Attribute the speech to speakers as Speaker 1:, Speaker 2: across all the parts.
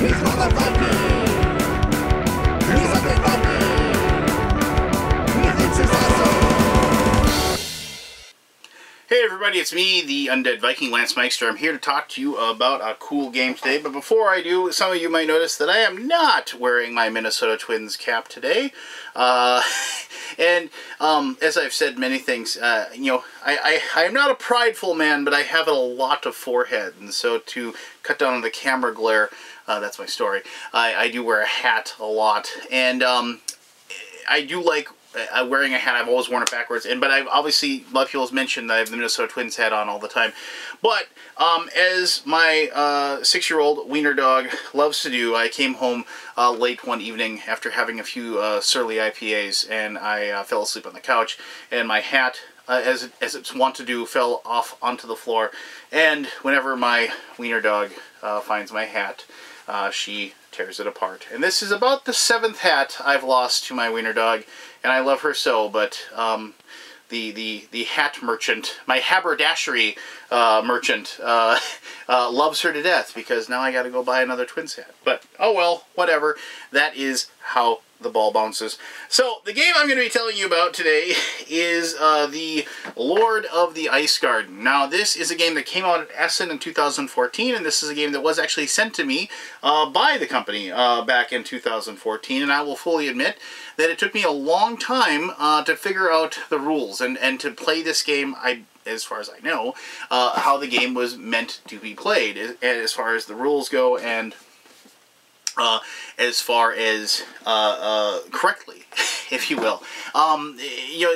Speaker 1: Hey everybody, it's me, the Undead Viking, Lance Meister. I'm here to talk to you about a cool game today, but before I do, some of you might notice that I am not wearing my Minnesota Twins cap today. As I've said many things, I am not a prideful man, but I have a lot of forehead, and so to cut down on the camera glare, that's my story. I do wear a hat a lot, and I do like wearing a hat. I've always worn it backwards, but I've obviously, a lot of people have mentioned that I have the Minnesota Twins hat on all the time. But as my 6-year-old wiener dog loves to do, I came home late one evening after having a few surly IPAs, and I fell asleep on the couch, and my hat, as it's wont to do, fell off onto the floor. And whenever my wiener dog finds my hat, she tears it apart. And this is about the 7th hat I've lost to my wiener dog, and I love her so, but the hat merchant, my haberdashery merchant, loves her to death, because now I gotta go buy another Twins hat. But, oh well, whatever. That is how the ball bounces. So, the game I'm going to be telling you about today is the Lord of the Ice Garden. Now, this is a game that came out at Essen in 2014, and this is a game that was actually sent to me by the company back in 2014, and I will fully admit that it took me a long time to figure out the rules and to play this game. As far as I know, how the game was meant to be played, as far as the rules go, and as far as correctly, if you will.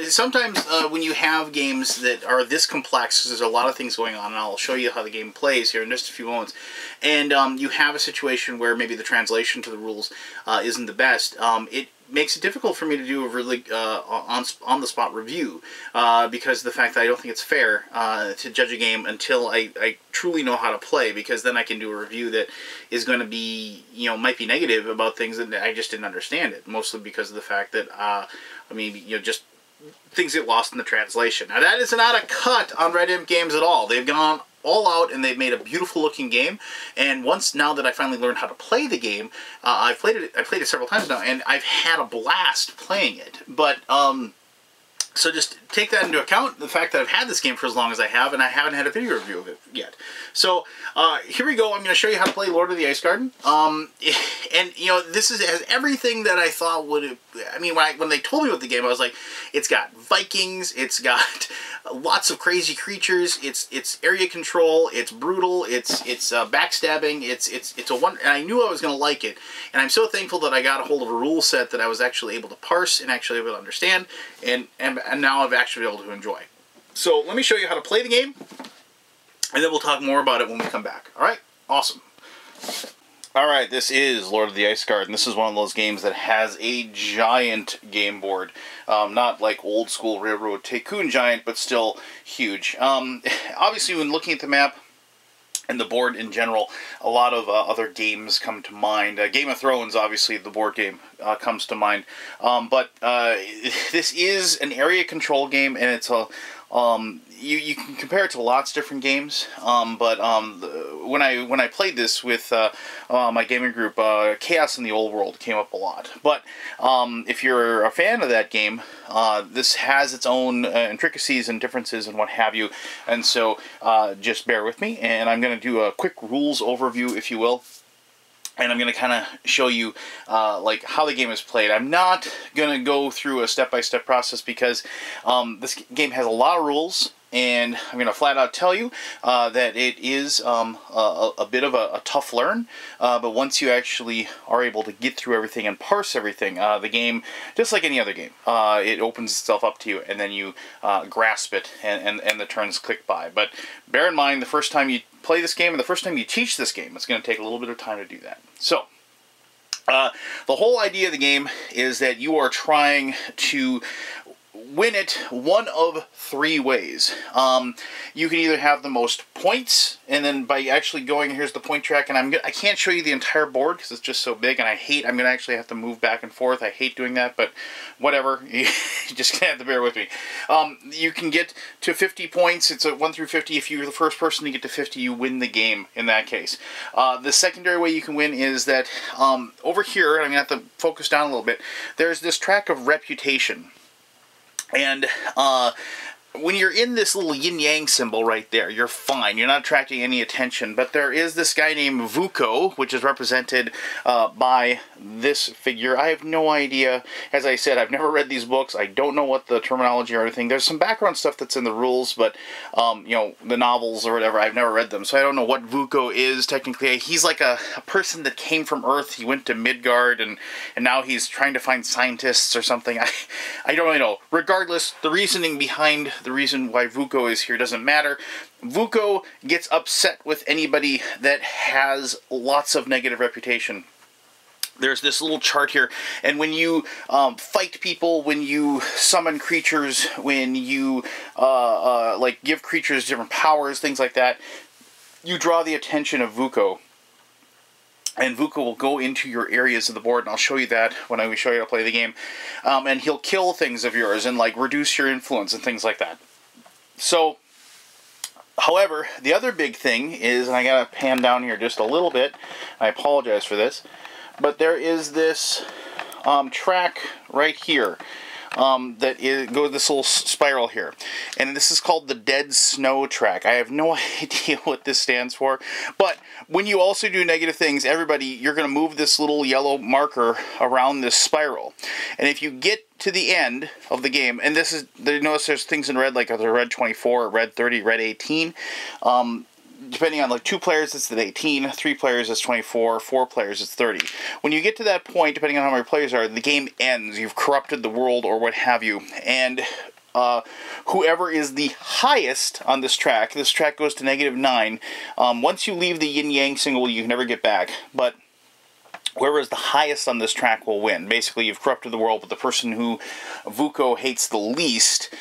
Speaker 1: Sometimes when you have games that are this complex, there's a lot of things going on, and I'll show you how the game plays here in just a few moments, and you have a situation where maybe the translation to the rules isn't the best, it makes it difficult for me to do a really on-the-spot review, because of the fact that I don't think it's fair to judge a game until I truly know how to play, because then I can do a review that is going to be, might be negative about things that I just didn't understand it, mostly because of the fact that, just things get lost in the translation. Now, that is not a cut on Red Imp Games at all. They've gone all out, and they've made a beautiful looking game, and now that I finally learned how to play the game, I've played it several times now, and I've had a blast playing it. But so just take that into account, the fact that I've had this game for as long as I have, and I haven't had a video review of it yet. So here we go. I'm going to show you how to play Lord of the Ice Garden. And this has everything that I thought would. When they told me about the game, I was like, it's got Vikings, it's got lots of crazy creatures, it's area control, it's brutal, it's backstabbing, it's a one, and I knew I was going to like it. And I'm so thankful that I got a hold of a rule set that I was actually able to parse and actually able to understand, and now I've actually been able to enjoy. So let me show you how to play the game, and then we'll talk more about it when we come back. Alright? Awesome. Alright, this is Lord of the Ice Garden. This is one of those games that has a giant game board. Not like old school Railroad Tycoon giant, but still huge. Obviously, when looking at the map and the board in general, a lot of other games come to mind. Game of Thrones, obviously, the board game comes to mind. But this is an area control game, and it's a you can compare it to lots of different games, but when I played this with my gaming group, Chaos in the Old World came up a lot. But if you're a fan of that game, this has its own intricacies and differences and what have you, and so just bear with me, and I'm going to do a quick rules overview, if you will. And I'm going to kind of show you like how the game is played. I'm not going to go through a step-by-step process, because this game has a lot of rules, and I'm going to flat out tell you that it is a bit of a tough learn, but once you actually are able to get through everything and parse everything, the game, just like any other game, it opens itself up to you, and then you grasp it, and the turns click by. But bear in mind, the first time you play this game and the first time you teach this game, it's going to take a little bit of time to do that. So, the whole idea of the game is that you are trying to win it one of three ways. You can either have the most points, and then by actually going, here's the point track, and I can't show you the entire board because it's just so big, and I'm gonna actually have to move back and forth. I hate doing that, but whatever. You just have to bear with me. You can get to 50 points. It's a 1 through 50. If you're the first person to get to 50, you win the game in that case. The secondary way you can win is that over here, and I'm gonna have to focus down a little bit. There's this track of reputation. And when you're in this little yin-yang symbol right there, you're fine. You're not attracting any attention. But there is this guy named Vuko, which is represented by this figure. I have no idea. As I said, I've never read these books. I don't know what the terminology or anything. There's some background stuff that's in the rules, but, you know, the novels or whatever, I've never read them. So I don't know what Vuko is technically. He's like a person that came from Earth. He went to Midgard, and now he's trying to find scientists or something. I don't really know. Regardless, the reasoning behind the reason why Vuko is here doesn't matter. Vuko gets upset with anybody that has lots of negative reputation. There's this little chart here, and when you fight people, when you summon creatures, when you like give creatures different powers, things like that, you draw the attention of Vuko. And Vuko will go into your areas of the board, and I'll show you that when I show you how to play the game. And he'll kill things of yours and like reduce your influence and things like that. So, however, the other big thing is, and I gotta pan down here just a little bit. I apologize for this, but there is this track right here. That goes this little spiral here, and this is called the Dead Snow track. I have no idea what this stands for, but when you also do negative things, everybody, you're going to move this little yellow marker around this spiral, and if you get to the end of the game, and this is, notice there's things in red, like the red 24, red 30, red 18, depending on like 2 players it's at 18, 3 players it's 24, 4 players it's 30. When you get to that point, depending on how many players are, the game ends. You've corrupted the world or what have you. And whoever is the highest on this track goes to -9. Once you leave the yin-yang symbol, you can never get back. But whoever is the highest on this track will win. Basically, you've corrupted the world, but the person who Vuko hates the least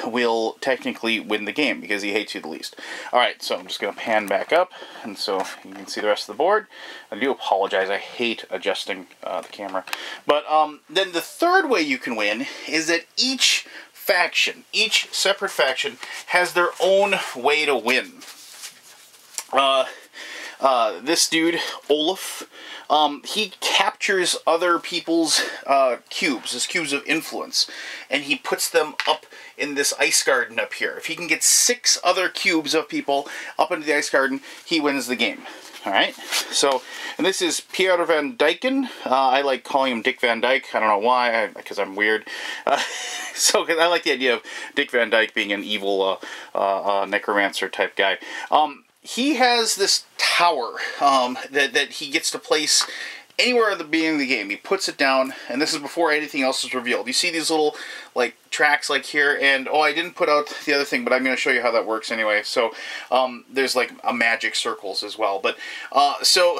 Speaker 1: will technically win the game, because he hates you the least. Alright, so I'm just going to pan back up, and so you can see the rest of the board. I do apologize, I hate adjusting the camera. But then the third way you can win is that each faction, each separate faction, has their own way to win. This dude, Olaf, he captures other people's cubes, his cubes of influence, and he puts them up in this ice garden up here. If he can get 6 other cubes of people up into the ice garden, he wins the game. Alright, so, and this is Pierre van Dyken. I like calling him Dick Van Dyke. I don't know why, because I'm weird. So, cause I like the idea of Dick Van Dyke being an evil necromancer type guy. He has this tower that he gets to place anywhere at the beginning of the game. He puts it down, and this is before anything else is revealed. You see these little like tracks like here, and oh, I didn't put out the other thing, but I'm going to show you how that works anyway. So there's like a magic circles as well. But so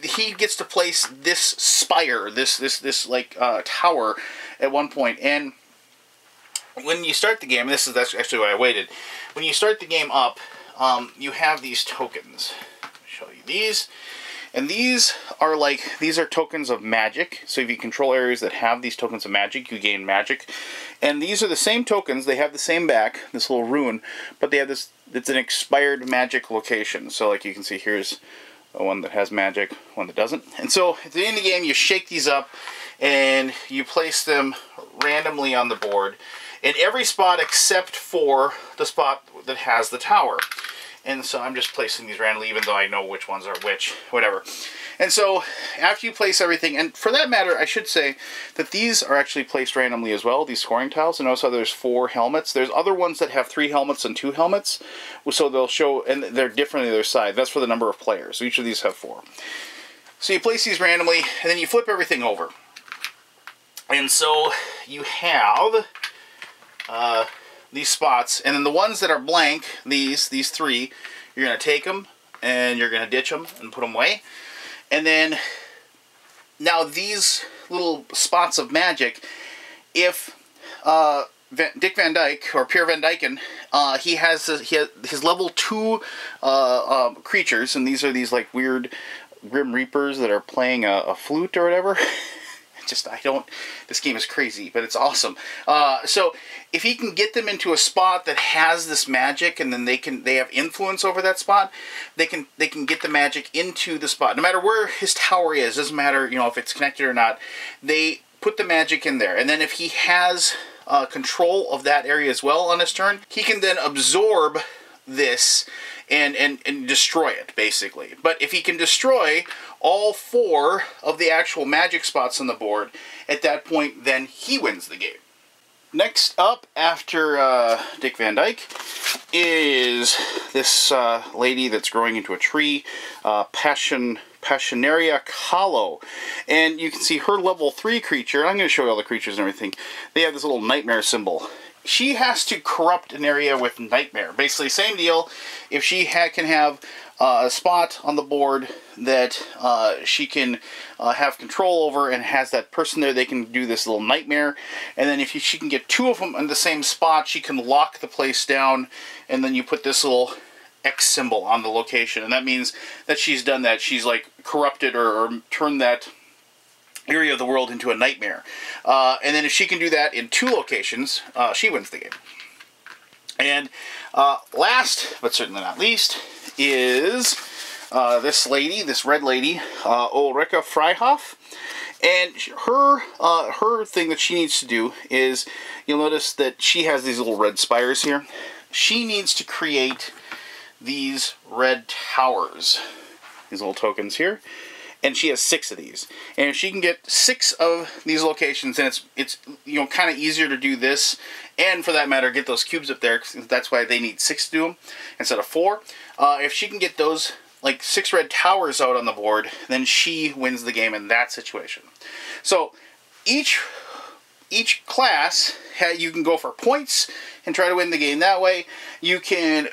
Speaker 1: he gets to place this spire, this like tower at one point, and when you start the game, that's actually why I waited. When you start the game up, you have these tokens. I'll show you these. And these are tokens of magic. So if you control areas that have these tokens of magic, you gain magic. And these are the same tokens. They have the same back, this little rune, but they have this, it's an expired magic location. So like you can see, here's one that has magic, one that doesn't. And so at the end of the game, you shake these up and you place them randomly on the board in every spot except for the spot that has the tower. And so I'm just placing these randomly, even though I know which ones are which, whatever. And so after you place everything, and for that matter, I should say that these are actually placed randomly as well, these scoring tiles. And notice how there's 4 helmets. There's other ones that have 3 helmets and 2 helmets. So they'll show, and they're different on the other side. That's for the number of players. So each of these have 4. So you place these randomly, and then you flip everything over. And so you have these spots, and then the ones that are blank, these 3, you're going to take them and you're going to ditch them and put them away. And then now these little spots of magic, if Dick Van Dyke, or Peer Van Dyken, he has his level 2 creatures, and these are these like weird Grim Reapers that are playing a flute or whatever. This game is crazy, but it's awesome. So if he can get them into a spot that has this magic, and then they have influence over that spot, they can get the magic into the spot. No matter where his tower is, doesn't matter, you know, if it's connected or not, they put the magic in there. And then if he has control of that area as well on his turn, he can then absorb this and destroy it, basically. But if he can destroy all 4 of the actual magic spots on the board, at that point, then he wins the game. Next up, after Dick Van Dyke, is this lady that's growing into a tree, Passionaria Kahlo. And you can see her level 3 creature. I'm going to show you all the creatures and everything. They have this little nightmare symbol. She has to corrupt an area with Nightmare. Basically, same deal. If she can have a spot on the board that she can have control over and has that person there, they can do this little Nightmare. And then if she can get 2 of them in the same spot, she can lock the place down. And then you put this little X symbol on the location. And that means that she's done that. She's like corrupted or turned that area of the world into a nightmare. And then if she can do that in 2 locations, she wins the game. And last, but certainly not least, is this lady, this red lady, Ulrika Freihoff. And her thing that she needs to do is, you'll notice that she has these little red spires here. She needs to create these red towers, these little tokens here. And she has 6 of these. And if she can get 6 of these locations, then it's you know, kind of easier to do this, and for that matter, get those cubes up there. That's why they need 6 to do them instead of 4. If she can get those like 6 red towers out on the board, then she wins the game in that situation. So each class, you can go for points and try to win the game that way. You can,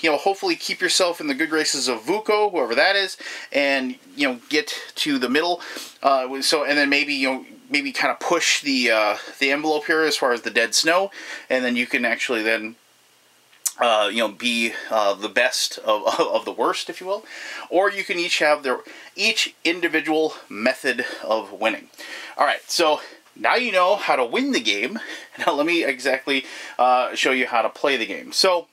Speaker 1: you know, hopefully keep yourself in the good graces of Vuko, whoever that is, and, you know, get to the middle. And then maybe, you know, maybe kind of push the envelope here as far as the dead snow, and then you can actually then, you know, be the best of the worst, if you will. Or you can each have each individual method of winning. All right, so now you know how to win the game. Now let me exactly show you how to play the game. So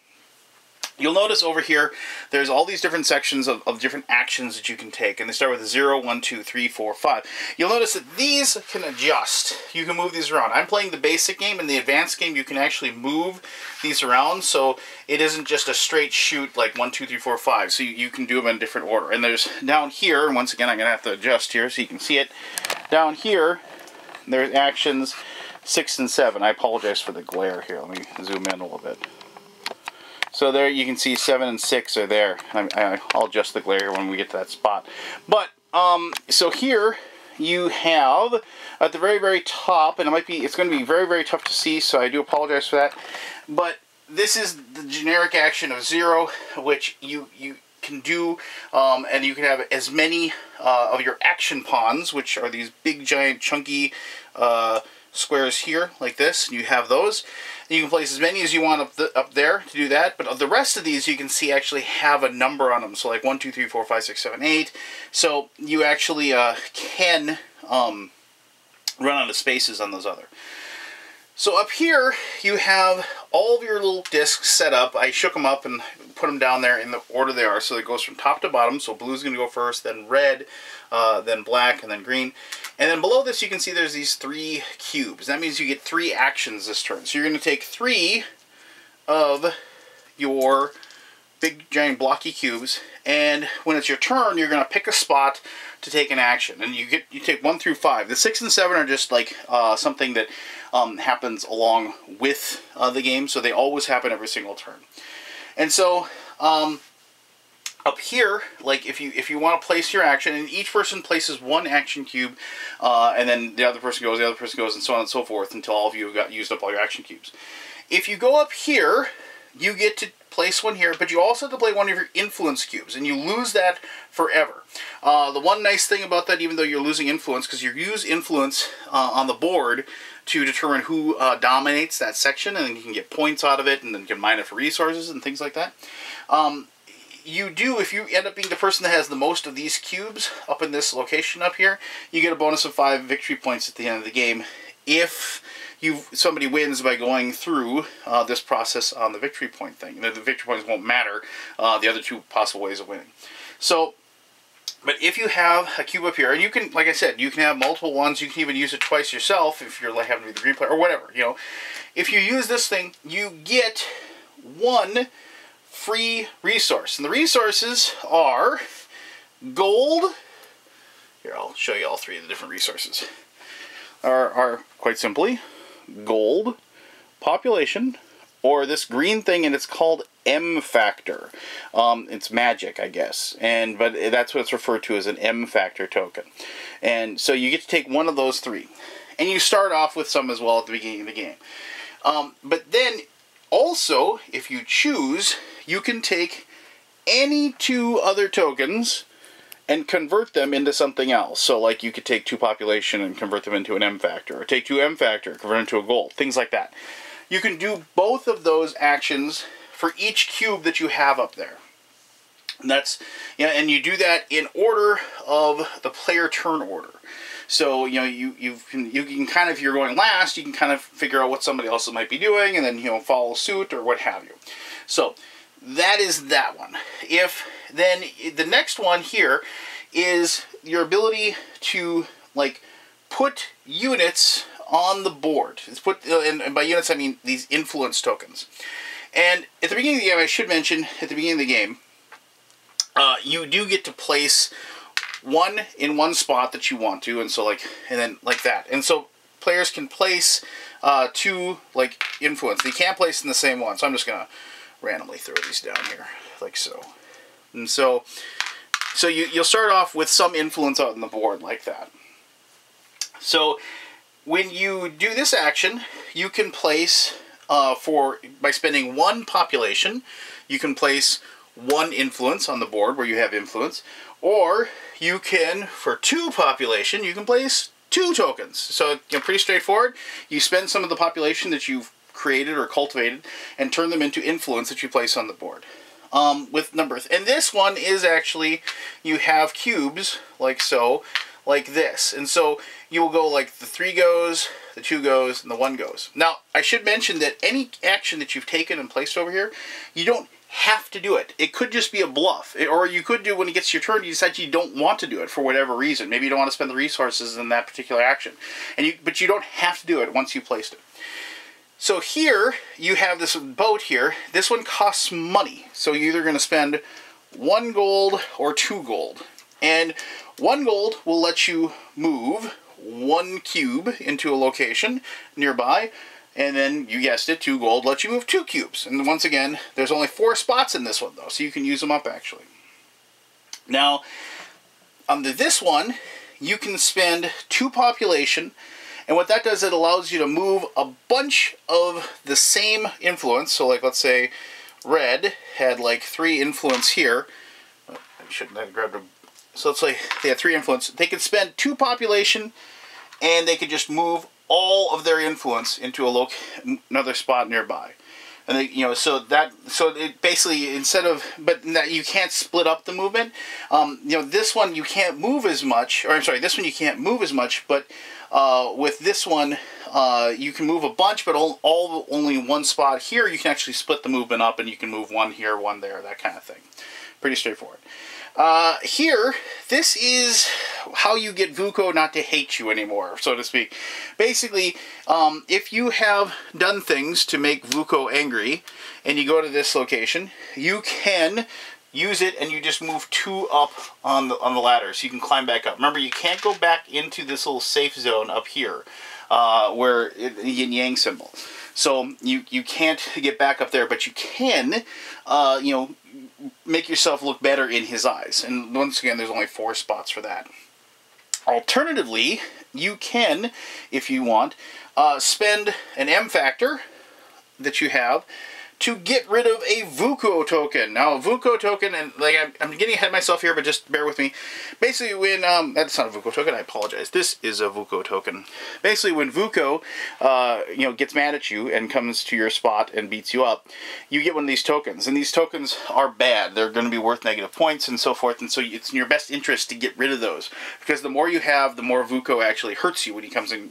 Speaker 1: you'll notice over here there's all these different sections of different actions that you can take, and they start with 0, 1, 2, 3, 4, 5. You'll notice that these can adjust. You can move these around. I'm playing the basic game. In the advanced game, you can actually move these around, so it isn't just a straight shoot like 1, 2, 3, 4, 5. So you can do them in different order. And there's down here, and once again I'm going to have to adjust here so you can see it. Down here, there's actions 6 and 7. I apologize for the glare here. Let me zoom in a little bit. So there you can see 7 and 6 are there. I'll adjust the glare when we get to that spot. But, so here you have at the very, very top, and it's going to be very, very tough to see, so I do apologize for that. But this is the generic action of 0, which you can do, and you can have as many of your action pawns, which are these big, giant, chunky squares here, like this, and you have those. You can place as many as you want up there to do that, but of the rest of these you can see actually have a number on them, so like 1, 2, 3, 4, 5, 6, 7, 8. So you actually can run out of spaces on those other. So up here you have all of your little discs set up. I shook them up and put them down there in the order they are, so it goes from top to bottom. So blue's going to go first, then red, then black, and then green. And then below this you can see there's these 3 cubes. That means you get 3 actions this turn. So you're going to take 3 of your big giant blocky cubes, and when it's your turn you're going to pick a spot to take an action. And you take 1 through 5. The 6 and 7 are just like something that happens along with the game, so they always happen every single turn. And so up here, like if you want to place your action, and each person places 1 action cube, and then the other person goes, and so on and so forth until all of you have used up all your action cubes. If you go up here, you get to place one here, but you also have to play one of your influence cubes, and you lose that forever. The one nice thing about that, even though you're losing influence, because you use influence on the board to determine who dominates that section, and then you can get points out of it, and then you can mine it for resources and things like that. You do, if you end up being the person that has the most of these cubes up in this location up here, you get a bonus of 5 victory points at the end of the game if somebody wins by going through this process on the victory point thing. The victory points won't matter, the other 2 possible ways of winning. So, but if you have a cube up here, and you can, like I said, you can have multiple ones, you can even use it twice yourself if you're like having to be the green player, or whatever, you know. If you use this thing, you get 1 free resource. And the resources are gold. Here, I'll show you all 3 of the different resources. Are quite simply gold, population, or this green thing, and it's called M factor. It's magic, I guess, but that's what it's referred to as an M factor token. And so you get to take one of those 3, and you start off with some as well at the beginning of the game. But then also, if you choose, you can take any 2 other tokens and convert them into something else. So like you could take 2 population and convert them into an M factor, or take 2 M factor, convert them into a gold, things like that. You can do both of those actions for each cube that you have up there. And that's, yeah, and you do that in order of the player turn order. So, you know, you can kind of, if you're going last, you can kind of figure out what somebody else might be doing, and then, you know, follow suit or what have you. So that is that one. Then the next one here is your ability to, like, put units on the board. It's put, and by units I mean these influence tokens. And at the beginning of the game, I should mention, at the beginning of the game, you do get to place one in one spot that you want to, and so and then like that. And so players can place 2 like influence. They can't place in the same one. So I'm just gonna randomly throw these down here, like so. And so you'll start off with some influence out on the board like that. So when you do this action, you can place by spending 1 population, you can place 1 influence on the board where you have influence, or you can, for 2 population, you can place 2 tokens. So, you know, pretty straightforward. You spend some of the population that you've created or cultivated and turn them into influence that you place on the board. With numbers. And this one is actually, you have cubes like so, like this. And so you will go like the 3 goes, the 2 goes, and the 1 goes. Now, I should mention that any action that you've taken and placed over here, you don't have to do it. It could just be a bluff. Or you could do, when it gets to your turn, you decide you don't want to do it for whatever reason. Maybe you don't want to spend the resources in that particular action. But you don't have to do it once you placed it. So here, you have this boat here. This one costs money. So you're either going to spend 1 gold or 2 gold. And 1 gold will let you move 1 cube into a location nearby. And then, you guessed it, 2 gold lets you move 2 cubes. And once again, there's only 4 spots in this one, though, so you can use them up, actually. Now, on this one, you can spend 2 population, and what that does, it allows you to move a bunch of the same influence. So, like, let's say red had, like, 3 influence here. I shouldn't have grabbed a... So, let's say they had 3 influence. They could spend 2 population, and they could just move all of their influence into another spot nearby. And they, you know, so it basically, instead of, but that you can't split up the movement. You know, this one you can't move as much, or I'm sorry, this one you can't move as much, but with this one you can move a bunch, but only 1 spot. Here you can actually split the movement up, and you can move 1 here, 1 there, that kind of thing. Pretty straightforward. Here, this is how you get Vuko not to hate you anymore, so to speak. Basically, if you have done things to make Vuko angry, and you go to this location, you can use it, and you just move 2 up on the ladder, so you can climb back up. Remember, you can't go back into this little safe zone up here, where the yin-yang symbol. So you can't get back up there, but you can, you know, make yourself look better in his eyes. And once again, there's only 4 spots for that. Alternatively, you can, if you want, spend an M factor that you have to get rid of a Vuko token. Now, a Vuko token, and like I'm getting ahead of myself here, but just bear with me. Basically, when that's not a Vuko token, I apologize. This is a Vuko token. Basically, when Vuko, gets mad at you and comes to your spot and beats you up, you get one of these tokens, and these tokens are bad. They're going to be worth negative points and so forth, and so it's in your best interest to get rid of those, because the more you have, the more Vuko actually hurts you when he comes in,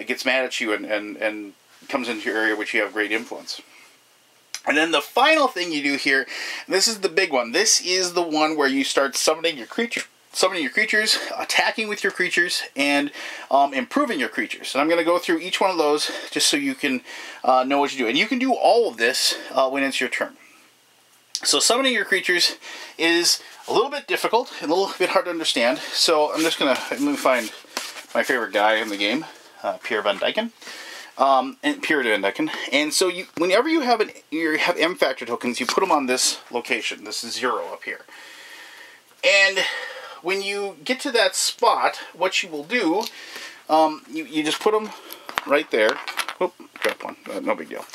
Speaker 1: gets mad at you and comes into your area which you have great influence. And then the final thing you do here, and this is the big one. This is the one where you start summoning your creatures, attacking with your creatures, and improving your creatures. And I'm going to go through each one of those just so you can know what you do. And you can do all of this when it's your turn. So summoning your creatures is a little bit difficult, and a little bit hard to understand. So I'm just going to, let me find my favorite guy in the game, Peer Van Dyken. And so whenever you have M factor tokens, you put them on this location. This is 0 up here. And when you get to that spot, what you will do, you just put them right there. Oop, got one. No big deal.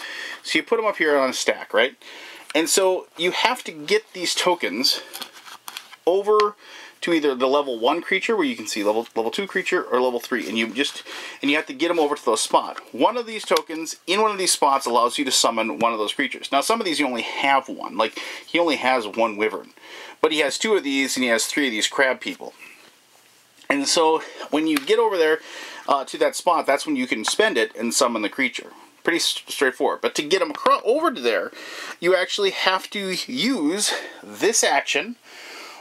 Speaker 1: So you put them up here on a stack, right? And so you have to get these tokens over to either the level 1 creature, where you can see level 2 creature, or level 3, and you have to get them over to those spots. One of these tokens in one of these spots allows you to summon one of those creatures. Now, some of these you only have one, like he only has 1 wyvern, but he has 2 of these and he has 3 of these crab people. And so when you get over there to that spot, that's when you can spend it and summon the creature. Pretty straightforward. But to get them over to there, you actually have to use this action,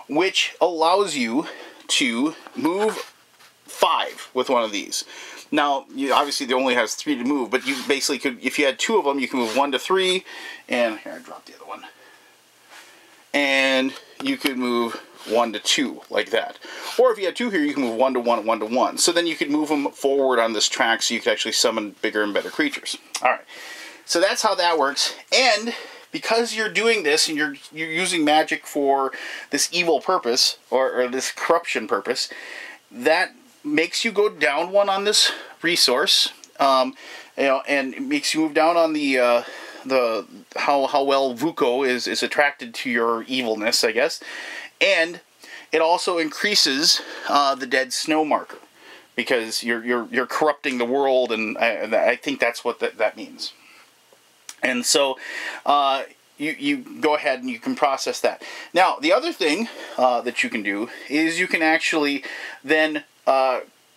Speaker 1: which allows you to move 5 with one of these. Now, obviously, they only has 3 to move, but you basically could, if you had 2 of them, you can move 1 to 3, and here, I dropped the other one. And you could move 1 to 2, like that. Or if you had 2 here, you can move 1 to 1, 1 to 1. So then you could move them forward on this track, so you could actually summon bigger and better creatures. Alright, so that's how that works, and because you're doing this and you're using magic for this evil purpose, or this corruption purpose, that makes you go down 1 on this resource, and it makes you move down on the how well Vuko is attracted to your evilness, I guess, and it also increases the dead snow marker, because you're corrupting the world, and I think that's what that means. And so you go ahead and you can process that. Now, the other thing that you can do is you can actually then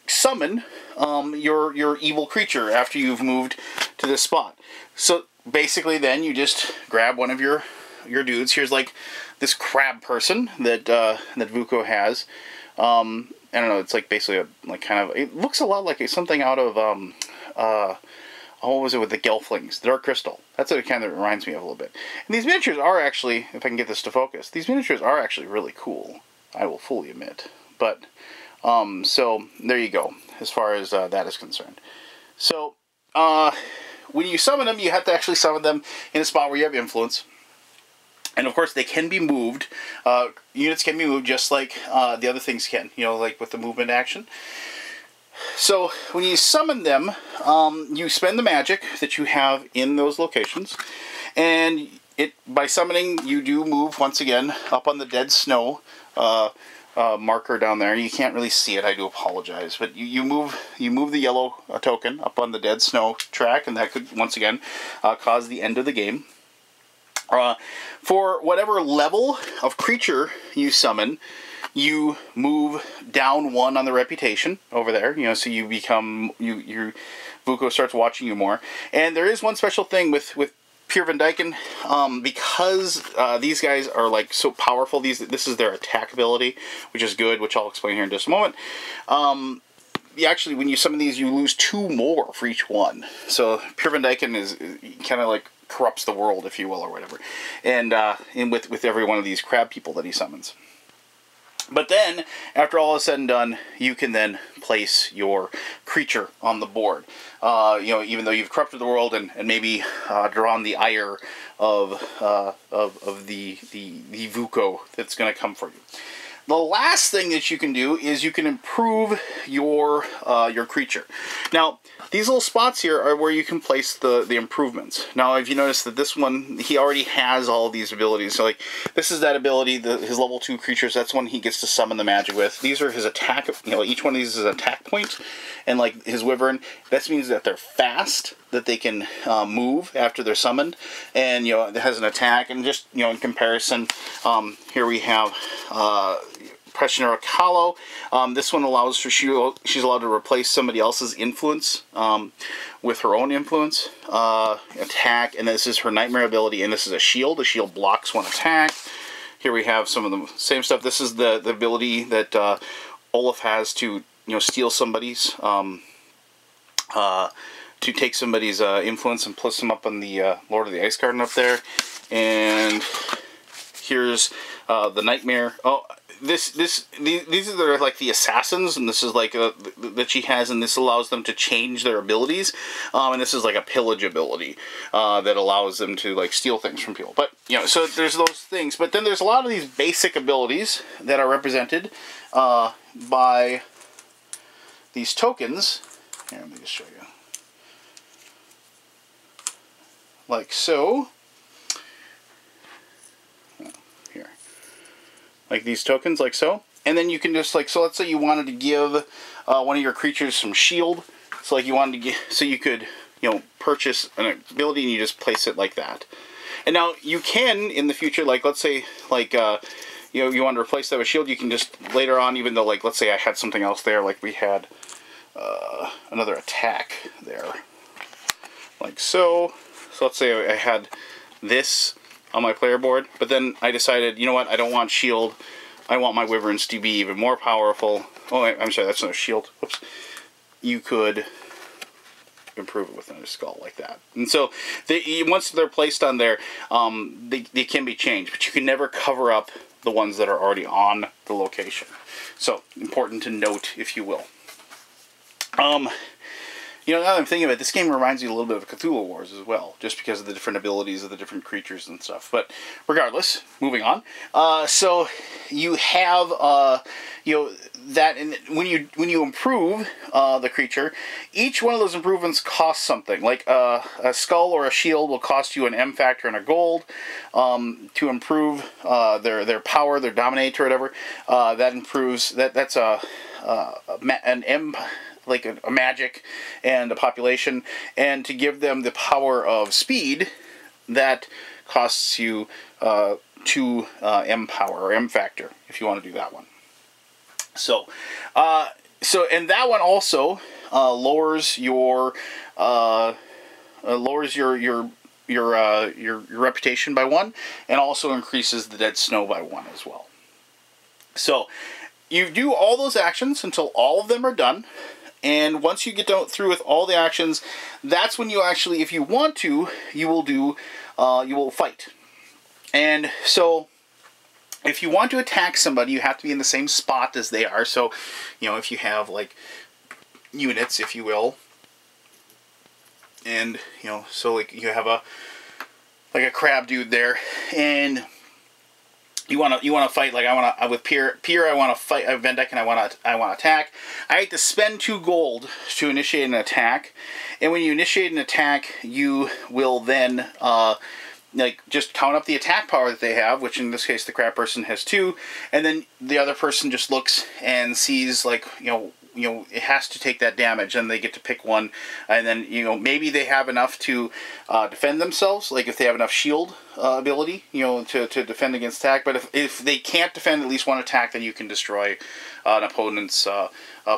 Speaker 1: summon your evil creature after you've moved to this spot. So basically then you just grab one of your dudes. Here's like this crab person that Vuko has. I don't know, it's like basically it looks a lot like something out of what was it with the Gelflings? The Dark Crystal. That's what it kind of reminds me of a little bit. And these miniatures are actually, if I can get this to focus, these miniatures are actually really cool. I will fully admit. But, so, there you go, as far as that is concerned. So, when you summon them, you have to actually summon them in a spot where you have influence. And of course, they can be moved. Units can be moved just like the other things can, like with the movement action. So, when you summon them, you spend the magic that you have in those locations, and by summoning, you do move, once again, up on the dead snow marker down there. You can't really see it, I do apologize, but you move the yellow token up on the dead snow track, and that could, once again, cause the end of the game. For whatever level of creature you summon, you move down 1 on the reputation over there, so you become, Vuko starts watching you more. And there is one special thing with Peer Van Dyken, because these guys are like so powerful, this is their attack ability, which is good, which I'll explain here in just a moment. Actually, when you summon these, you lose 2 more for each one. So Peer Van Dyken is kind of like corrupts the world, if you will, or whatever. And with every one of these crab people that he summons. But then, after all is said and done, you can then place your creature on the board. Even though you've corrupted the world and maybe drawn the ire of the Vuko that's going to come for you. The last thing that you can do is you can improve your creature. Now, these little spots here are where you can place the improvements. Now, if you notice that this one, he already has all of these abilities. So, like, this is that ability, his level 2 creatures, that's one he gets to summon the magic with. These are his attack, each one of these is an attack point. And, like, his Wyvern, that means that they're fast, that they can move after they're summoned. And, it has an attack. And just, in comparison, here we have Pressionera Hollow. This one allows for, she's allowed to replace somebody else's influence with her own influence. Attack, and this is her Nightmare ability, and this is a shield. The shield blocks one attack. Here we have some of the same stuff. This is the ability that Olaf has to, steal somebody's, to take somebody's influence and plus them up on the Lord of the Ice Garden up there. And here's the Nightmare. Oh, these are like the assassins, and this is like that she has, and this allows them to change their abilities. And this is like a pillage ability that allows them to like steal things from people. But so there's those things. But then there's a lot of these basic abilities that are represented by these tokens. Here, let me just show you. Like so. Like these tokens, like so. And then you can just, like, so let's say you wanted to give one of your creatures some shield. So, like, you wanted to get, so you could, purchase an ability and you just place it like that. And now, you can, in the future, like, let's say, like, you want to replace that with shield, you can just, later on, even though, like, let's say I had something else there, like we had another attack there. Like so. So, let's say I had this on my player board, but then I decided, you know what, I don't want shield, I want my Wyverns to be even more powerful. Oh, I'm sorry, that's not a shield. Whoops. You could improve it with another skull like that. And so, once they're placed on there, they can be changed, but you can never cover up the ones that are already on the location. So, important to note, if you will. Now that I'm thinking of it, this game reminds me a little bit of Cthulhu Wars as well, just because of the different abilities of the different creatures and stuff. But regardless, moving on. So you have, that, and when you improve the creature, each one of those improvements costs something. Like a skull or a shield will cost you an M factor and a gold to improve their power, their dominate or whatever. That improves. That's an M. Like a magic and a population, and to give them the power of speed, that costs you 2 M power or M factor if you want to do that one. So, and that one also lowers your reputation by 1, and also increases the dead snow by 1 as well. So, you do all those actions until all of them are done. And once you get through with all the actions, that's when you actually, if you want to, you will fight. And so, if you want to attack somebody, you have to be in the same spot as they are. So, if you have, like, units, if you will, and, so, like, you have a crab dude there, and you want to fight, like, with Pier, I want to fight Vendek, and I want to attack. I have to spend 2 gold to initiate an attack, and when you initiate an attack, you will then like, just count up the attack power that they have, which in this case the crab person has 2, and then the other person just looks and sees, like, it has to take that damage, and they get to pick one, and then, maybe they have enough to defend themselves, like if they have enough shield ability, to defend against attack, but if they can't defend at least 1 attack, then you can destroy an opponent's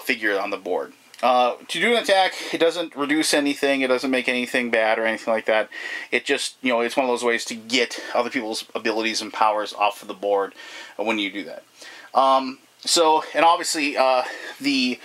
Speaker 1: figure on the board. To do an attack, it doesn't reduce anything, it doesn't make anything bad or anything like that. It just, it's one of those ways to get other people's abilities and powers off of the board when you do that. So, and obviously, the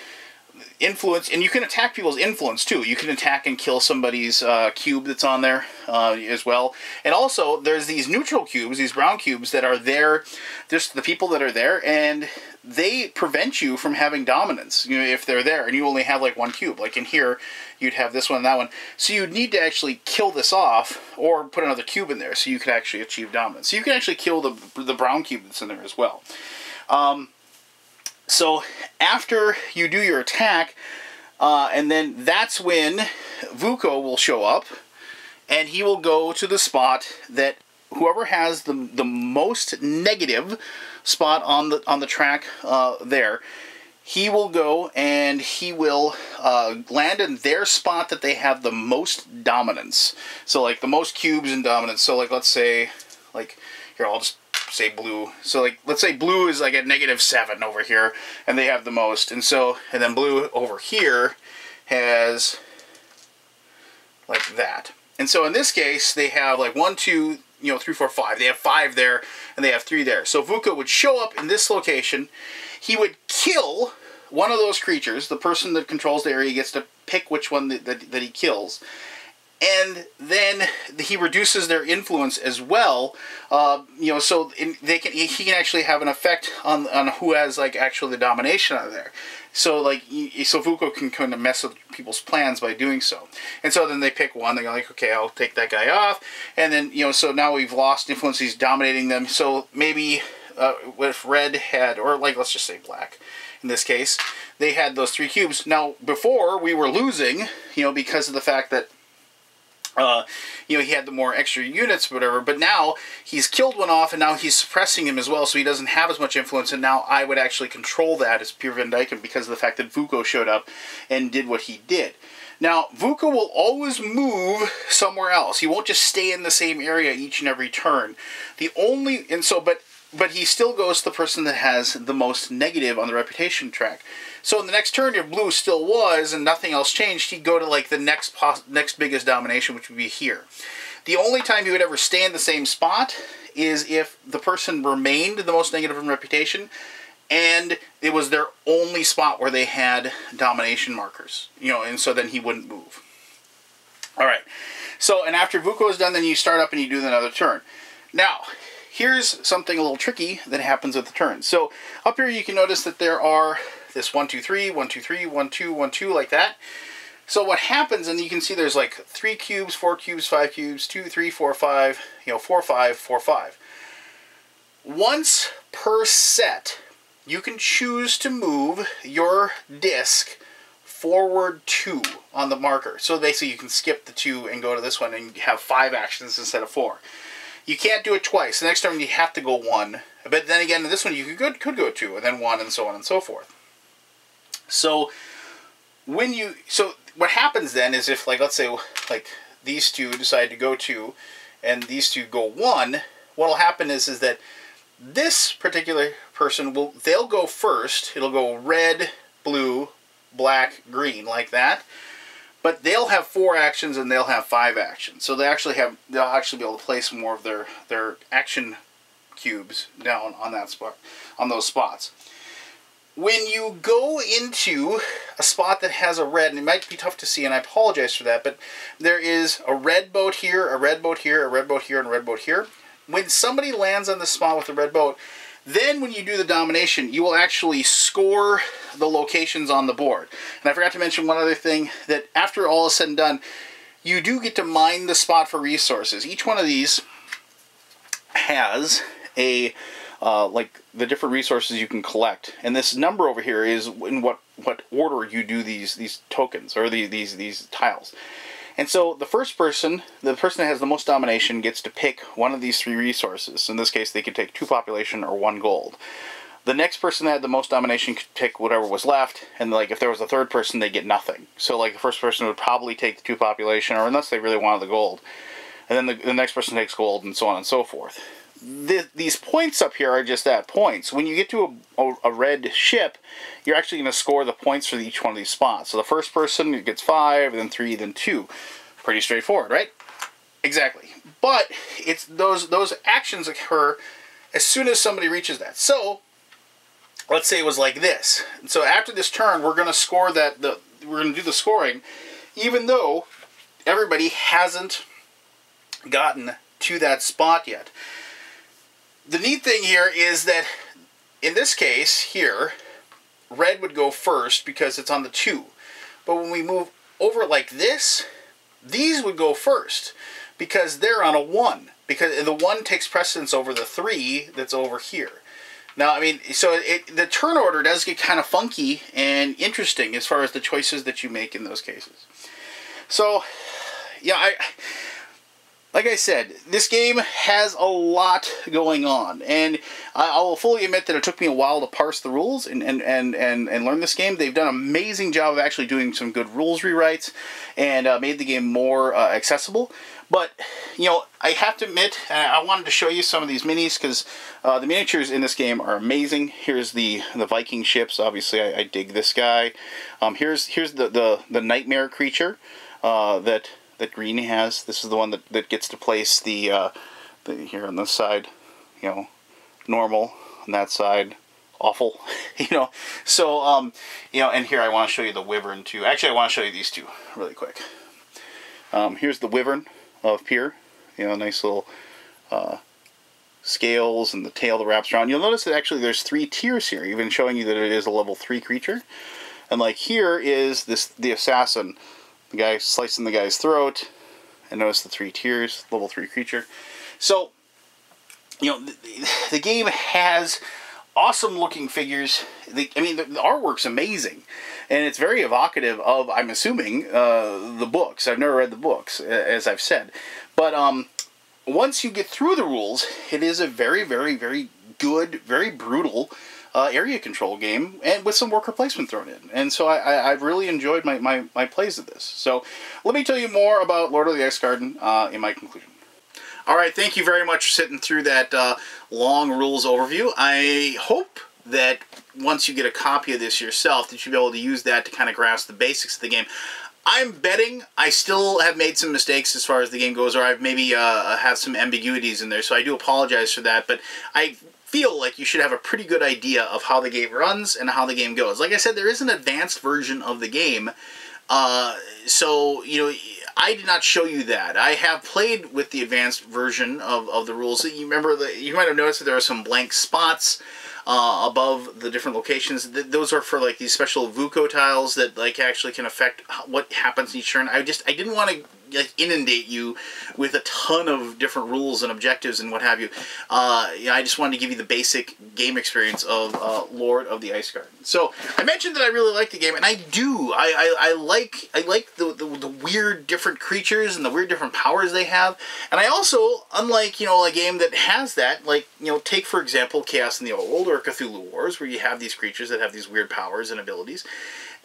Speaker 1: influence, and you can attack people's influence too. You can attack and kill somebody's cube that's on there as well. And also, there's these neutral cubes, these brown cubes that are there, just the people that are there, and they prevent you from having dominance, if they're there, and you only have, like, 1 cube. Like in here, you'd have this one and that one. So you'd need to actually kill this off, or put another cube in there, so you could actually achieve dominance. So you can actually kill the brown cube that's in there as well. So after you do your attack, and then that's when Vuko will show up, and he will go to the spot that whoever has the most negative spot on the track there, he will go and he will land in their spot that they have the most dominance. So like the most cubes in dominance. So like let's say, like here I'll just say blue. So like let's say blue is like at -7 over here, and they have the most. And then blue over here has like that. And so in this case they have like 1, 2, 3, 4, 5. They have 5 there, and they have 3 there. So Vuko would show up in this location. He would kill one of those creatures. The person that controls the area gets to pick which one that he kills. And then he reduces their influence as well. So he can actually have an effect on who has like actually the domination out of there. So like Vuko can kind of mess with people's plans by doing so. And so then they pick one. They're like, okay, I'll take that guy off. And then so now we've lost influence. He's dominating them. So maybe if red had, or like let's just say black, in this case, they had those 3 cubes. Now before we were losing, because of the fact that he had the more extra units, whatever, but now he's killed one off, and now he's suppressing him as well, so he doesn't have as much influence, and now I would actually control that as Pure Van Dyken because of the fact that Vuko showed up and did what he did. Now, Vuko will always move somewhere else. He won't just stay in the same area each and every turn. But he still goes to the person that has the most negative on the reputation track. So in the next turn, if blue still was and nothing else changed, he'd go to like the next biggest domination, which would be here. The only time he would ever stay in the same spot is if the person remained the most negative in reputation, and it was their only spot where they had domination markers. And so then he wouldn't move. All right. So, and after Vuko is done, then you start up and you do another turn. Now, here's something a little tricky that happens with the turns. So up here you can notice that there are this 1, 2, 3, 1, 2, 3, 1, 2, 1, 2, like that. So what happens, and you can see there's like 3 cubes, 4 cubes, 5 cubes, 2, 3, 4, 5, 4, 5, 4, 5. Once per set, you can choose to move your disc forward 2 on the marker. So basically you can skip the 2 and go to this one and have 5 actions instead of 4. You can't do it twice. The next time you have to go 1. But then again, in this one you could go 2, and then 1, and so on and so forth. So what happens then is if, like, let's say, like, these 2 decide to go 2, and these 2 go 1, what'll happen is that this particular person they'll go first. It'll go red, blue, black, green, like that. But they'll have 4 actions and they'll have 5 actions. So they'll actually be able to place more of their action cubes down on that spot, on those spots. When you go into a spot that has a red, and it might be tough to see, and I apologize for that, but there is a red boat here, a red boat here, a red boat here, and a red boat here. When somebody lands on the spot with a red boat, then when you do the domination, you will actually score the locations on the board. And I forgot to mention one other thing, that after all is said and done, you do get to mine the spot for resources. Each one of these has a like the different resources you can collect, and this number over here is in what order you do these tokens, or these tiles. And so the person that has the most domination, gets to pick one of these 3 resources. In this case, they could take 2 population or 1 gold. The next person that had the most domination could pick whatever was left, and like if there was a third person, they get nothing. So like the first person would probably take the 2 population, or unless they really wanted the gold, and then the next person takes gold, and so on and so forth. These points up here are just that, points. When you get to a red ship, you're actually going to score the points for each one of these spots. So the first person gets 5, then 3, then 2. Pretty straightforward, right? Exactly. But it's those actions occur as soon as somebody reaches that. So let's say it was like this. And so after this turn, we're going to score that. We're going to do the scoring, even though everybody hasn't gotten to that spot yet. The neat thing here is that in this case here, red would go first because it's on the 2. But when we move over like this, these would go first because they're on a 1. Because the 1 takes precedence over the 3 that's over here. Now, I mean, so the turn order does get kind of funky and interesting as far as the choices that you make in those cases. So, yeah, like I said, this game has a lot going on, and I will fully admit that it took me a while to parse the rules and learn this game. They've done an amazing job of actually doing some good rules rewrites and made the game more accessible. But, you know, I have to admit, I wanted to show you some of these minis because the miniatures in this game are amazing. Here's the Viking ships. Obviously, I dig this guy. Here's the nightmare creature that Green has. This is the one that gets to place the here on this side, you know, normal, on that side, awful, you know. So, you know, and here I want to show you the Wyvern too. Actually, I want to show you these two really quick. Here's the Wyvern of Pyr, you know, nice little scales and the tail that wraps around. You'll notice that actually there's 3 tiers here, even showing you that it is a level 3 creature. And like here is the assassin, the guy slicing the guy's throat, and notice the 3 tiers, level 3 creature. So, you know, the game has awesome looking figures. I mean, the artwork's amazing, and it's very evocative of, I'm assuming, the books. I've never read the books, as I've said, but once you get through the rules, it is a very, very, very good, very brutal area control game, and with some worker placement thrown in. And so I've really enjoyed my plays of this. So let me tell you more about Lord of the Ice Garden in my conclusion. All right, thank you very much for sitting through that long rules overview. I hope that once you get a copy of this yourself, that you'll be able to use that to kind of grasp the basics of the game. I'm betting I still have made some mistakes as far as the game goes, or I've maybe have some ambiguities in there, so I do apologize for that, but I feel like you should have a pretty good idea of how the game runs and how the game goes. Like I said, there is an advanced version of the game, so, you know, I did not show you that. I have played with the advanced version of the rules. You remember, you might have noticed that there are some blank spots above the different locations. Those are for like these special Vuko tiles that like actually can affect what happens each turn. I didn't want to like inundate you with a ton of different rules and objectives and what have you. I just wanted to give you the basic game experience of Lord of the Ice Garden. So I mentioned that I really like the game, and I do. I like the weird different creatures and the weird different powers they have. And I also, unlike, you know, a game that has that, like, you know, take for example Chaos in the Old or Cthulhu Wars, where you have these creatures that have these weird powers and abilities.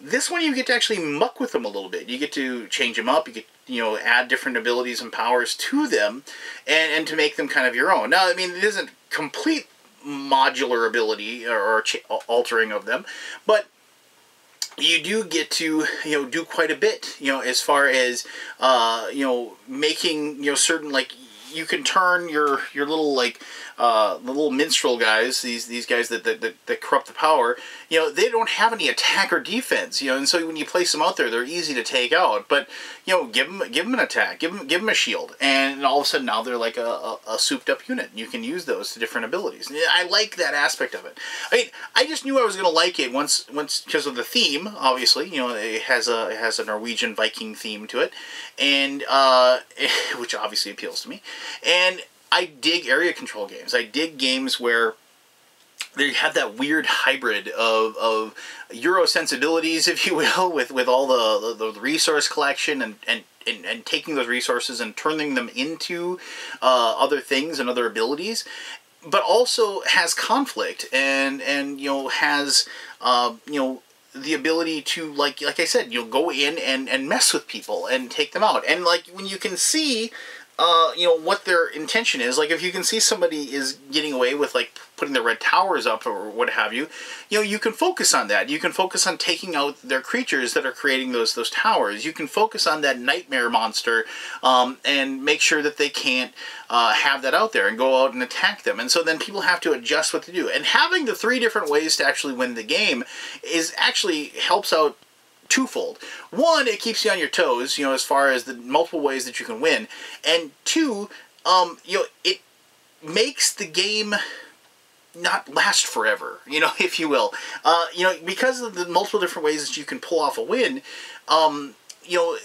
Speaker 1: This one you get to actually muck with them a little bit. You get to change them up. You get, you know, add different abilities and powers to them, and to make them kind of your own. Now, I mean, it isn't complete modular ability or altering of them, but you do get to, you know, do quite a bit, you know, as far as, you know, making, you know, certain, like, you can turn your little, like, the little minstrel guys, these guys that corrupt the power, you know, they don't have any attack or defense, you know, and so when you place them out there, they're easy to take out. But, you know, give them an attack, give them a shield, and all of a sudden now they're like a souped up unit. You can use those to different abilities. I like that aspect of it. I mean, I just knew I was going to like it once because of the theme. Obviously, you know, it has a Norwegian Viking theme to it, and which obviously appeals to me. And I dig area control games. I dig games where they have that weird hybrid of Euro sensibilities, if you will, with all the resource collection and taking those resources and turning them into other things and other abilities, but also has conflict and you know, has you know, the ability to, like I said, you know, go in and mess with people and take them out. And like when you can see you know, what their intention is. Like, if you can see somebody is getting away with, like, putting their red towers up or what have you, you know, you can focus on that. You can focus on taking out their creatures that are creating those towers. You can focus on that nightmare monster and make sure that they can't have that out there and go out and attack them. And so then people have to adjust what to do. And having the 3 different ways to actually win the game is actually helps out twofold. One, it keeps you on your toes, you know, as far as the multiple ways that you can win. And 2, you know, it makes the game not last forever, you know, if you will. You know, because of the multiple different ways that you can pull off a win, you know,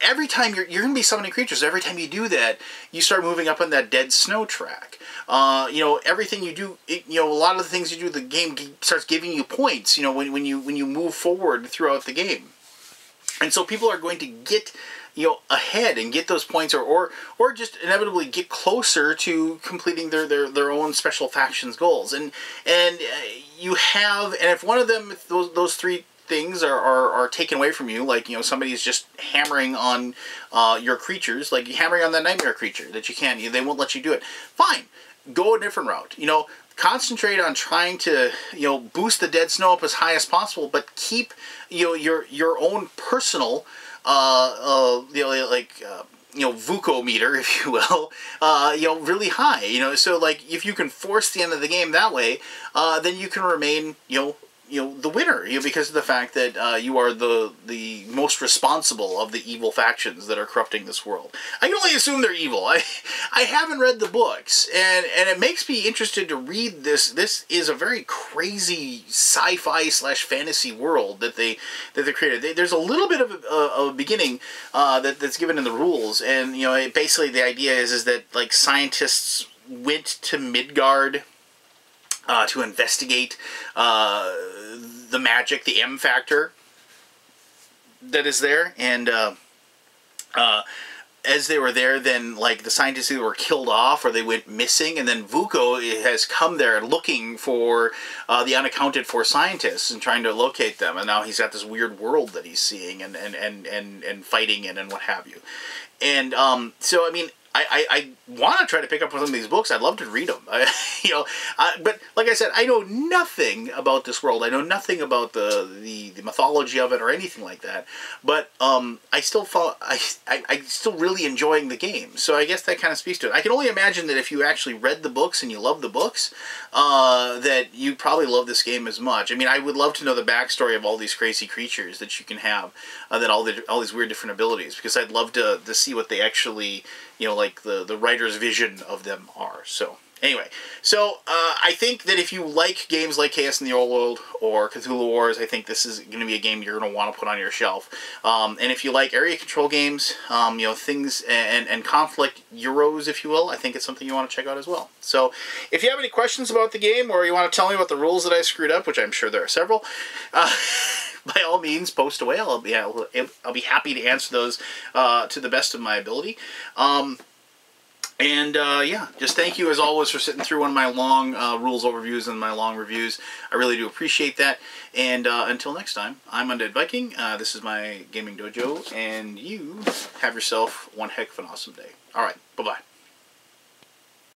Speaker 1: every time you're going to be summoning creatures. Every time you do that, you start moving up on that dead snow track. You know, everything you do, you know, a lot of the things you do, the game starts giving you points. You know, when you move forward throughout the game, and so people are going to get, you know, ahead and get those points, or just inevitably get closer to completing their own special factions goals. And you have, and if one of them, those three things are taken away from you, like, you know, somebody's just hammering on your creatures, like hammering on that nightmare creature that you can't, they won't let you do it. Fine, go a different route. You know, concentrate on trying to, you know, boost the dead snow up as high as possible, but keep, you know, your own personal you know, like, you know, Vuko meter, if you will, you know, really high. You know, so like if you can force the end of the game that way, then you can remain, you know, the winner, you know, because of the fact that you are the most responsible of the evil factions that are corrupting this world. I can only assume they're evil. I haven't read the books, and it makes me interested to read this. This is a very crazy sci-fi / fantasy world that they created. There's a little bit of a beginning that's given in the rules, and you know, basically the idea is that like scientists went to Midgard to investigate the magic, the M factor that is there, and as they were there, then like the scientists either were killed off or they went missing, and then Vuko has come there looking for the unaccounted for scientists and trying to locate them, and now he's got this weird world that he's seeing and fighting in and what have you. And so I mean, I want to try to pick up some of these books. I'd love to read them. You know, but like I said, I know nothing about this world. I know nothing about the mythology of it or anything like that. But I still still really enjoying the game. So I guess that kind of speaks to it. I can only imagine that if you actually read the books and you love the books, that you probably love this game as much. I mean, I would love to know the backstory of all these crazy creatures that you can have, that all these weird different abilities, because I'd love to see what they actually, you know, like the writer's vision of them are. So anyway, so I think that if you like games like Chaos in the Old World or Cthulhu Wars, I think this is going to be a game you're going to want to put on your shelf. And if you like area control games, you know, things and conflict Euros, if you will, I think it's something you want to check out as well. So if you have any questions about the game, or you want to tell me about the rules that I screwed up, which I'm sure there are several, by all means, post away. I'll be happy to answer those to the best of my ability. Yeah, just thank you as always for sitting through one of my long rules overviews and my long reviews. I really do appreciate that. And until next time, I'm Undead Viking. This is my gaming dojo, and you have yourself one heck of an awesome day. All right, bye-bye.